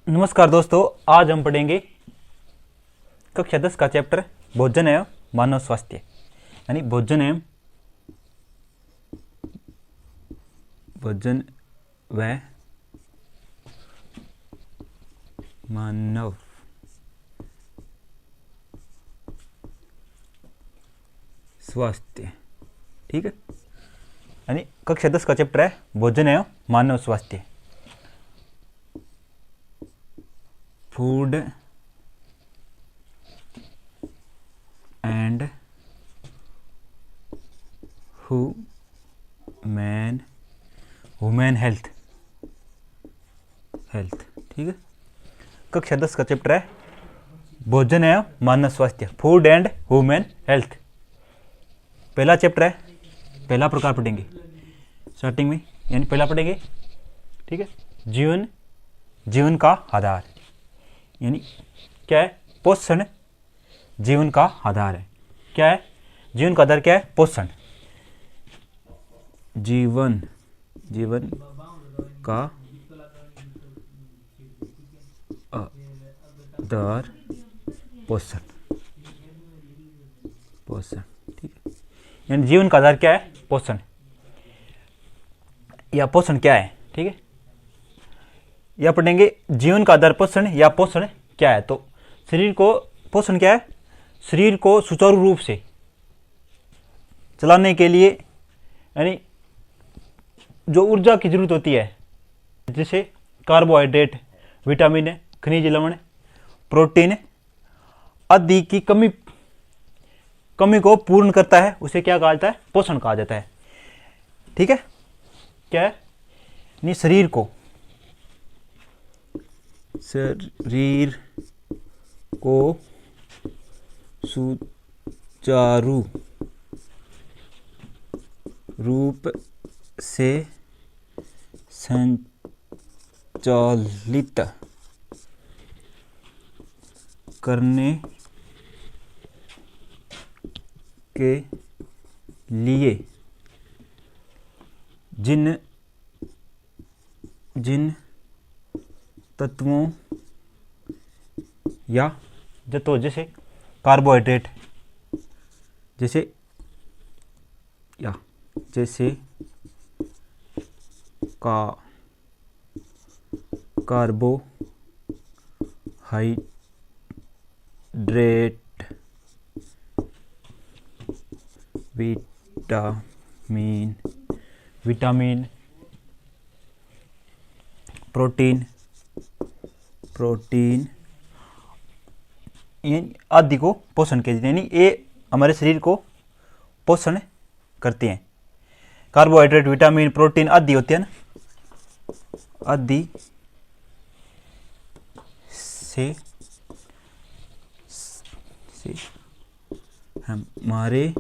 नमस्कार दोस्तों, आज हम पढ़ेंगे कक्षा 10 का चैप्टर भोजन एवं मानव स्वास्थ्य, यानी भोजन व मानव स्वास्थ्य। ठीक है, यानी कक्षा 10 का चैप्टर है भोजन एवं मानव स्वास्थ्य। Food and human health. ठीक है, कक्षा 10 का चैप्टर है भोजन एवं मानव स्वास्थ्य, फूड एंड ह्यूमन हेल्थ। पहला चैप्टर है, पहला प्रकार पढ़ेंगे स्टार्टिंग में, यानी पहला पढ़ेंगे। ठीक है, जीवन का आधार, यानी क्या है? पोषण जीवन का आधार है। क्या है जीवन का आधार? क्या है? पोषण। जीवन का आधार पोषण। ठीक है, यानी जीवन का आधार क्या है? पोषण, या पोषण क्या है? ठीक है, या पढ़ेंगे जीवन का आधार पोषण या पोषण क्या है। तो शरीर को पोषण क्या है? शरीर को सुचारू रूप से चलाने के लिए, यानी जो ऊर्जा की जरूरत होती है, जैसे कार्बोहाइड्रेट, विटामिन, खनिज लवण, प्रोटीन आदि की कमी को पूर्ण करता है, उसे क्या कहा जाता है? पोषण कहा जाता है। ठीक है, क्या है? नहीं, शरीर को सुचारू रूप से संचालित करने के लिए जिन तत्वों या तत्वों, जैसे कार्बोहाइड्रेट, जैसे कार्बोहाइड्रेट, विटामिन, प्रोटीन आदि को पोषण के, यानी ये हमारे शरीर को पोषण करते हैं। कार्बोहाइड्रेट, विटामिन, प्रोटीन आदि होते हैं ना, आदि से हमारे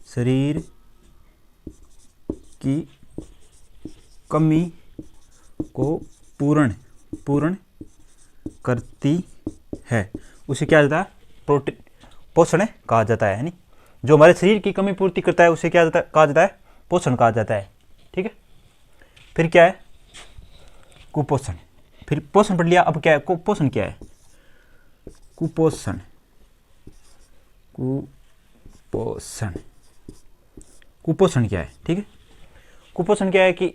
शरीर की कमी को पूर्ण करती है, उसे क्या जाता है? पोषण कहा जाता है। यानी जो हमारे शरीर की कमी पूर्ति करता है, उसे क्या कहा जाता है? पोषण कहा जाता है। ठीक है, फिर क्या है? कुपोषण। फिर पोषण पढ़ लिया, अब क्या है? कुपोषण क्या है? कुपोषण क्या है? ठीक है, कुपोषण क्या है कि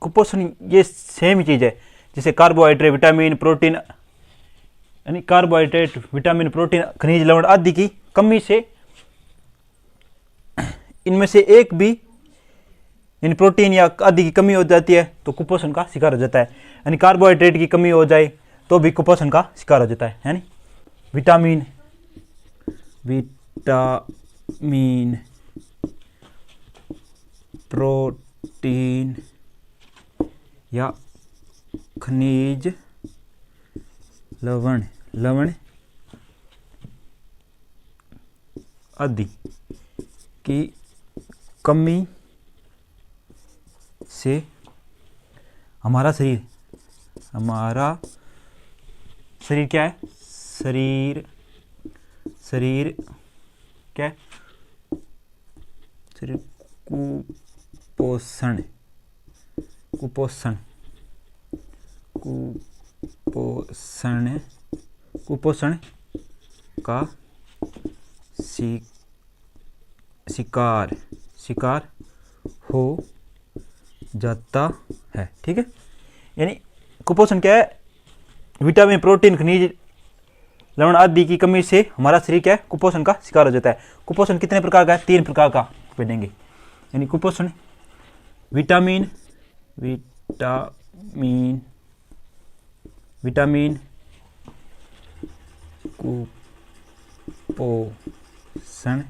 कुपोषण ये सेम चीज है जैसे कार्बोहाइड्रेट, विटामिन, प्रोटीन, यानी कार्बोहाइड्रेट, विटामिन, प्रोटीन, खनिज लवण आदि की कमी से, इनमें से एक भी इन प्रोटीन या आदि की कमी हो जाती है तो कुपोषण का शिकार हो जाता है। यानी कार्बोहाइड्रेट की कमी हो जाए तो भी कुपोषण का शिकार हो जाता है। यानी विटामिन प्रोटीन या खनिज लवण आदि की कमी से हमारा शरीर क्या है? शरीर क्या है? शरीर कुपोषण कुपोषण कुपोषण कुपोषण का शिकार हो जाता है। ठीक है, यानी कुपोषण क्या है? विटामिन, प्रोटीन, खनिज, लवण आदि की कमी से हमारा शरीर क्या है? कुपोषण का शिकार हो जाता है। कुपोषण कितने प्रकार का है? 3 प्रकार का पढ़ेंगे। यानी कुपोषण विटामिन कुपोषण,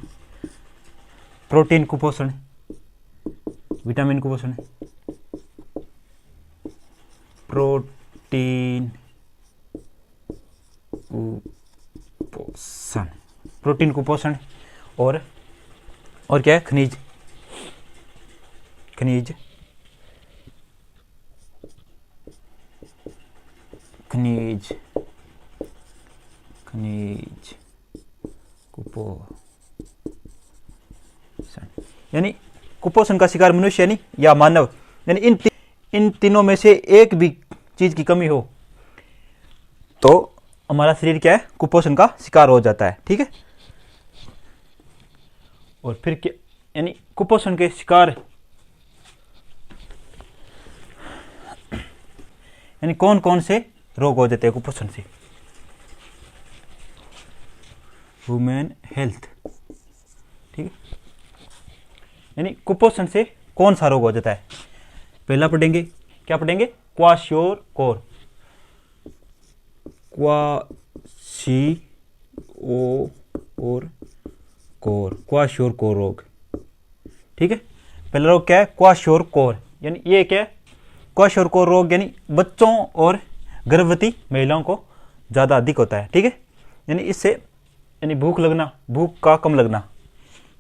प्रोटीन कुपोषण, विटामिन कुपोषण, प्रोटीन कुपोषण और क्या है? खनिज कुपोषण। यानी कुपोषण का शिकार मनुष्य यानी या मानव, यानी इन तीनों में से एक भी चीज की कमी हो तो हमारा शरीर क्या है? कुपोषण का शिकार हो जाता है। ठीक है, और फिर क्या, यानी कुपोषण के शिकार यानी कौन कौन से रोग हो जाते हैं कुपोषण से? Human health. ठीक है, यानी कुपोषण से कौन सा रोग हो जाता है? पहला पढ़ेंगे, क्या पढ़ेंगे? क्वाशियोर कोर रोग। ठीक है, पहला रोग क्या है? क्वाशियोर, यानी ये क्या है? क्वाशियोर रोग यानी बच्चों और गर्भवती महिलाओं को ज़्यादा अधिक होता है। ठीक है, यानी इससे यानी भूख का कम लगना।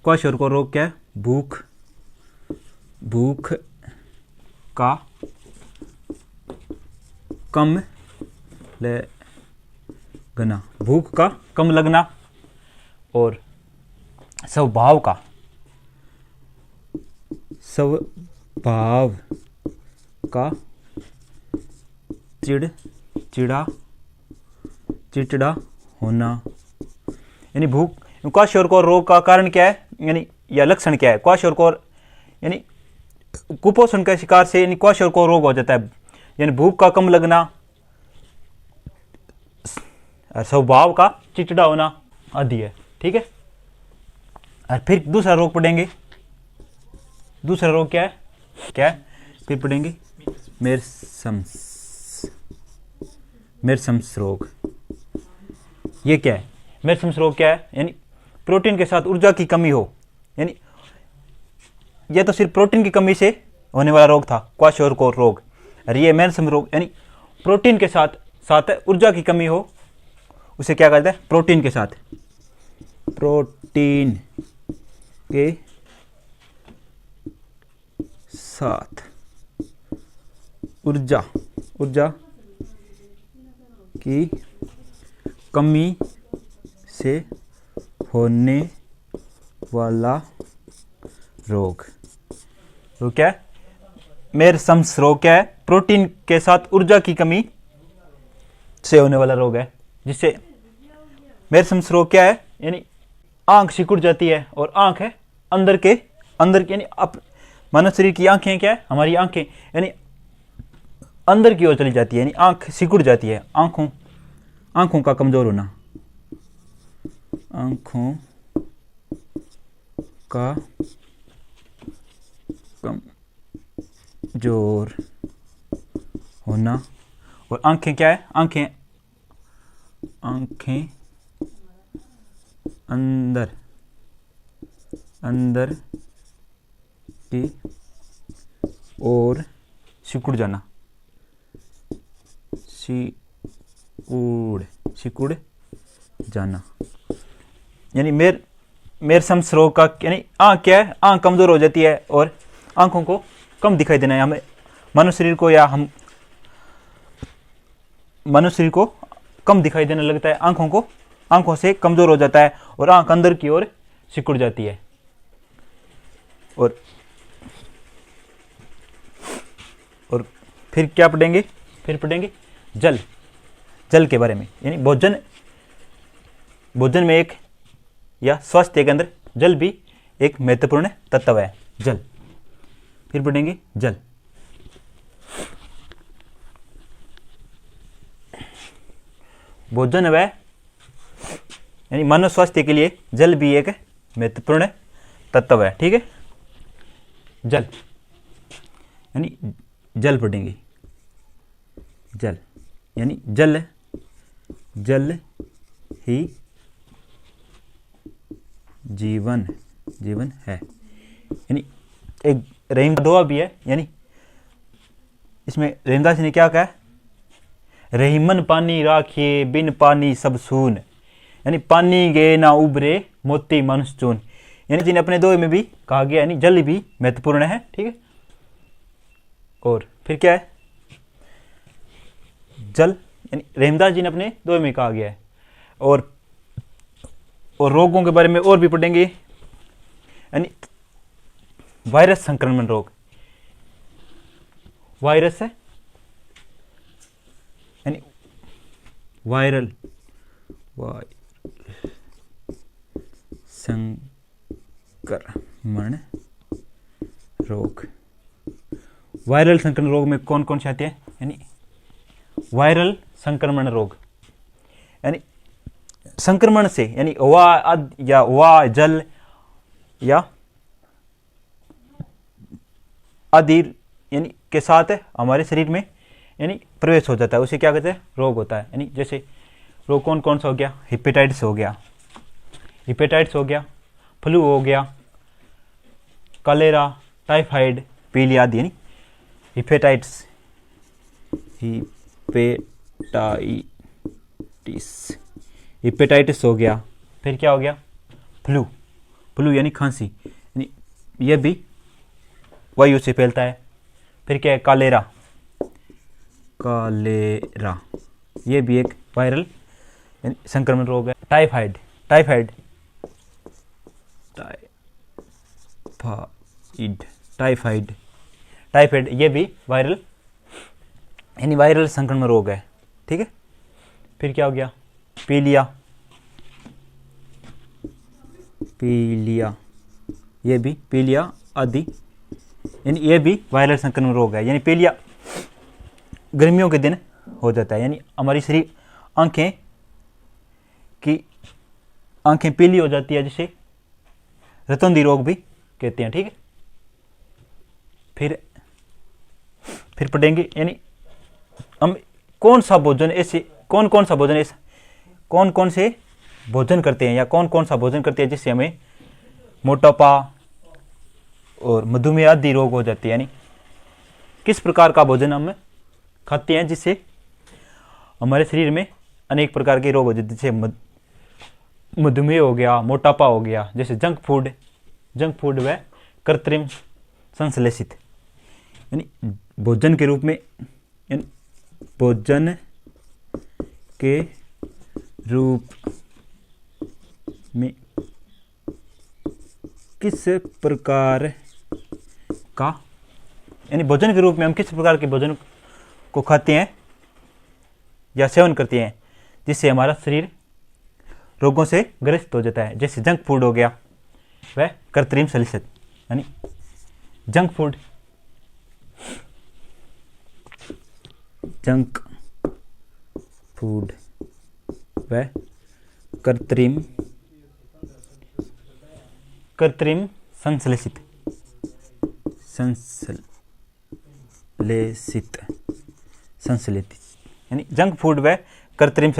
क्वाशियोर रोग क्या है? भूख का कम लगना और स्वभाव का चिड़चिड़ा होना। यानी क्वाशियोर रोग का कारण क्या है? यानी या लक्षण क्या है? क्वाशियोर यानी कुपोषण के शिकार से यानी क्वाशियोर रोग हो जाता है, यानी भूख का कम लगना और स्वभाव का चिड़चिड़ा होना आदि है। ठीक है, और फिर दूसरा रोग पढ़ेंगे। दूसरा रोग क्या है? फिर पढ़ेंगे मेरसम्स रोग। ये क्या है? मेरसम्स रोग क्या है? यानी प्रोटीन के साथ ऊर्जा की कमी हो, यानी यह तो सिर्फ प्रोटीन की कमी से होने वाला रोग था क्वाशियोर रोग, और ये मेरसम रोग यानी प्रोटीन के साथ ऊर्जा की कमी हो, उसे क्या कहते हैं? प्रोटीन के साथ ऊर्जा की कमी से होने वाला रोग। तो क्या है? मेरसम्स रोग क्या है? प्रोटीन के साथ ऊर्जा की कमी से होने वाला रोग है, जिससे मेरसम्स रोग क्या है? यानी आंख सिकुड़ जाती है, और आंख है अंदर के यानी मानव शरीर की आंखें क्या है? हमारी आंखें यानी अंदर की ओर चली जाती है, यानी आंख सिकुड़ जाती है। आंखों का कमजोर होना, आंखों का कमजोर होना, और आंखें क्या है? आंखें अंदर की ओर सिकुड़ जाना, यानी मेरसम्स रोग का यानी आंख क्या है? आंख कमजोर हो जाती है और आंखों को कम दिखाई देना है। हमें मनुष्य शरीर को कम दिखाई देने लगता है, आंखों से कमजोर हो जाता है, और आंख अंदर की ओर सिकुड़ जाती है। और और फिर क्या पढ़ेंगे, फिर पढ़ेंगे जल, जल के बारे में, यानी भोजन में एक या स्वास्थ्य के अंदर जल भी एक महत्वपूर्ण तत्व है, जल। फिर पढ़ेंगे जल। भोजन व यानी मानव स्वास्थ्य के लिए जल भी एक महत्वपूर्ण तत्व है, ठीक है। जल यानी जल पढ़ेंगे, जल यानी जल, जल ही जीवन, जीवन है। यानी एक रहीम का दुआ भी है, यानी इसमें रहीमदास जी ने क्या कहा है, रहीमन पानी राखिए बिन पानी सब सून, यानी पानी गे ना उबरे मोती मनुष्य चून। यानी जिन्हें अपने दोहे में भी कहा गया, यानी जल भी महत्वपूर्ण है, ठीक है। और फिर क्या है, जल यानी रहीमदास जी ने अपने दोहे में कहा गया है। और रोगों के बारे में और भी पढ़ेंगे, यानी वायरस संक्रमण रोग, वायरस है यानी वायरल संक्रमण रोग। वायरल संक्रमण रोग में कौन कौन से आते हैं, यानी वायरल संक्रमण रोग यानी संक्रमण से, यानी हवा जल या आदि यानी के साथ हमारे शरीर में यानी प्रवेश हो जाता है, उसे क्या कहते हैं, रोग होता है। यानी जैसे रोग कौन कौन सा हो गया, हेपेटाइटिस हो गया, हेपेटाइटिस हो गया, फ्लू हो गया, कलेरा, टाइफाइड, पीलिया आदि। यानी हेपेटाइटिस, हेपेटाइटिस हो गया। फिर क्या हो गया, फ्लू, फ्लू यानी खांसी, यानी यह भी वायु से फैलता है। फिर क्या है, कलेरा, कलेरा ये भी एक वायरल संक्रमण रोग है। Typhoid, typhoid, typhoid, typhoid, typhoid ये भी वायरल यानी वायरल संक्रमण रोग है, ठीक है। फिर क्या हो गया, पीलिया, पीलिया ये भी, पीलिया आदि यानी ये भी वायरल संक्रमण रोग है। यानी पीलिया गर्मियों के दिन हो जाता है, यानी हमारी शरीर आंखें पीली हो जाती है, जिसे रतौंधी रोग भी कहते हैं, ठीक है। फिर पढ़ेंगे, यानी हम कौन सा भोजन ऐसे, कौन कौन से भोजन करते हैं या कौन कौन सा भोजन करते हैं जिससे हमें मोटापा और मधुमेह आदि रोग हो जाते हैं। यानी किस प्रकार का भोजन हम खाते हैं जिससे हमारे शरीर में अनेक प्रकार के रोग हो जाते हैं, जैसे मधुमेह हो गया, मोटापा हो गया, जैसे जंक फूड व कृत्रिम संश्लेषित। यानी भोजन के रूप में, यानी भोजन के रूप में किस प्रकार का, यानी भोजन के रूप में हम किस प्रकार के भोजन को खाते हैं या सेवन करते हैं जिससे हमारा शरीर रोगों से ग्रस्त हो जाता है, जैसे जंक फूड हो गया वह कृत्रिम संश्लेषित। यानी जंक फूड, जंक फूड व कृत्रिम संश्लेषित, यानी जंक फूड व कृत्रिम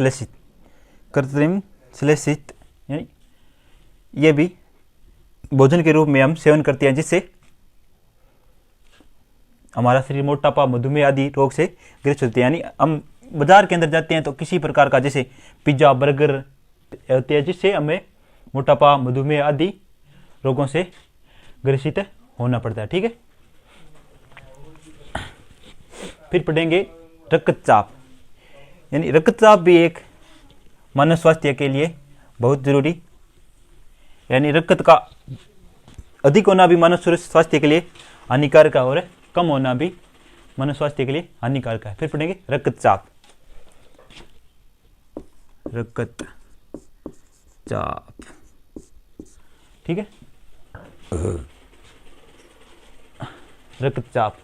संश्लेषित, यानी ये भी भोजन के रूप में हम सेवन करते हैं जिससे हमारा शरीर मोटापा, मधुमेह आदि रोग से ग्रस्त होते हैं। यानी हम बाजार के अंदर जाते हैं तो किसी प्रकार का जैसे पिज्ज़ा, बर्गर होते हैं जिससे हमें मोटापा, मधुमेह आदि रोगों से ग्रसित होना पड़ता है, ठीक है। फिर पढ़ेंगे रक्तचाप, यानी रक्तचाप भी एक मानव स्वास्थ्य के लिए बहुत जरूरी, यानी रक्त का अधिक होना भी मानव स्वास्थ्य के लिए हानिकारक है और कम होना भी मानव स्वास्थ्य के लिए हानिकारक है। फिर पढ़ेंगे रक्तचाप। रक्तचाप, ठीक है। रक्तचाप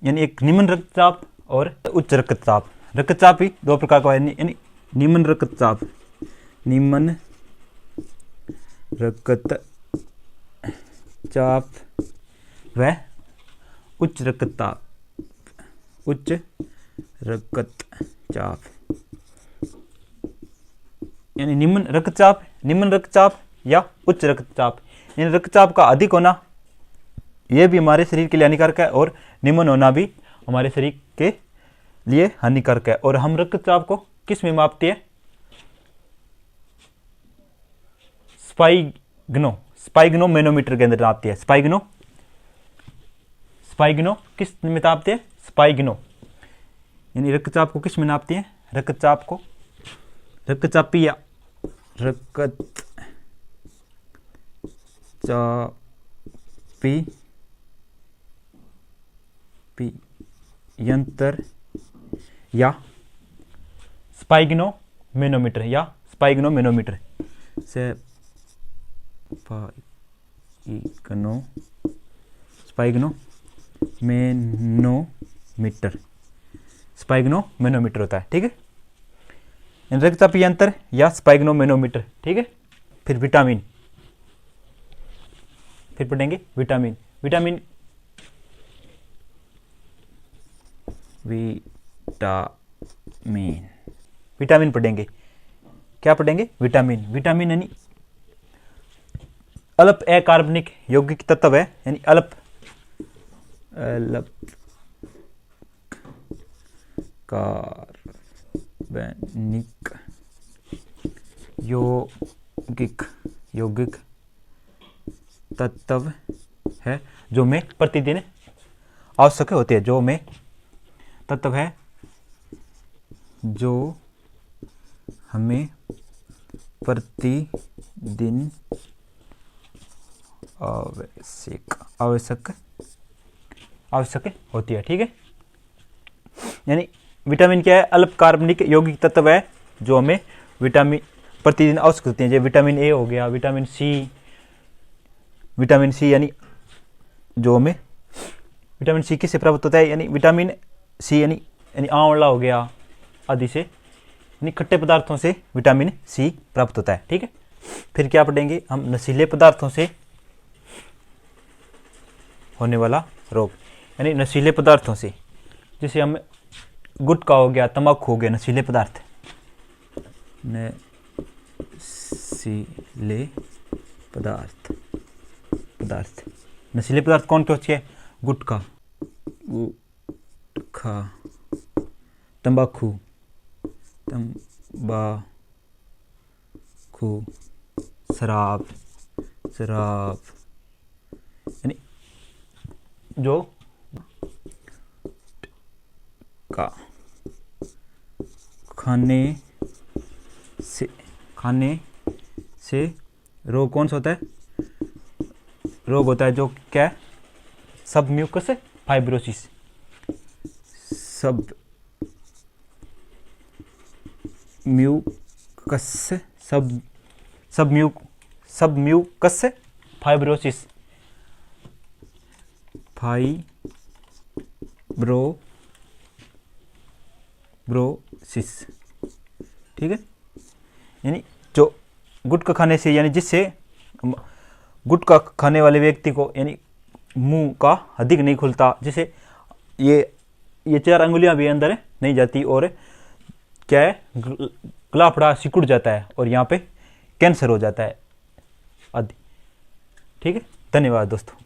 यानी एक निम्न रक्तचाप और उच्च रक्तचाप। रक्तचाप भी दो प्रकार का है, यानी निम्न रक्तचाप, निम्न रक्तचाप व उच्च रक्तचाप, उच्च रक्तचाप यानी निम्न रक्तचाप या उच्च रक्तचाप। यानी रक्तचाप का अधिक होना यह भी हमारे शरीर के लिए हानिकारक है और निम्न होना भी हमारे शरीर के लिए हानिकारक है। और हम रक्तचाप को किस में मापते हैं? स्पाइगनो मैनोमीटर के अंदर नापते हैं। स्पाइगनो किस में नापते हैं? स्पाइगनो यानी रक्तचाप को किस में नापते हैं? रक्तचाप को रक्तचापी यंत्र या स्पाइगनो मैनोमीटर से स्पाइगनो मैनोमीटर होता है, ठीक है। रक्तचापी यंत्र या स्पाइगनो मैनोमीटर, ठीक है। फिर विटामिन, फिर पढ़ेंगे विटामिन। विटामिन पढ़ेंगे। क्या पढ़ेंगे? विटामिन यानी अल्प अकार्बनिक यौगिक तत्व है, यानी अल्प कार्बनिक यौगिक तत्व है जो में प्रतिदिन आवश्यक होते हैं, जो में तत्व है जो हमें प्रतिदिन आवश्यक होती है, ठीक है। यानी विटामिन क्या है? अल्प कार्बनिक यौगिक तत्व है जो हमें विटामिन प्रतिदिन आवश्यक होती है। जैसे विटामिन ए हो गया, विटामिन सी यानी जो हमें विटामिन सी किससे प्राप्त होता है? यानी विटामिन सी यानी आंवला हो गया आदि से, यानी खट्टे पदार्थों से विटामिन सी प्राप्त होता है, ठीक है। फिर क्या पढ़ेंगे हम? नशीले पदार्थों से होने वाला रोग, यानी नशीले पदार्थों से, जैसे हम गुटखा हो गया, तंबाकू हो गया, नशीले पदार्थ। नशीले पदार्थ कौन कौन से? गुटखा, तंबाकू, शराब, यानी जो का खाने से रोग कौन सा होता है? रोग होता है जो क्या है? सब म्यूकस फाइब्रोसिस, सब म्यूकस फाइब्रोसिस, ठीक है। यानी जो गुटखा खाने से, यानी जिससे गुटखा खाने वाले व्यक्ति को यानी मुंह का अधिक नहीं खुलता, जिसे ये 4 अंगुलियां भी अंदर नहीं जाती और क्या है? गला फड़ा सिकुड़ जाता है और यहाँ पे कैंसर हो जाता है आदि, ठीक है। धन्यवाद दोस्तों।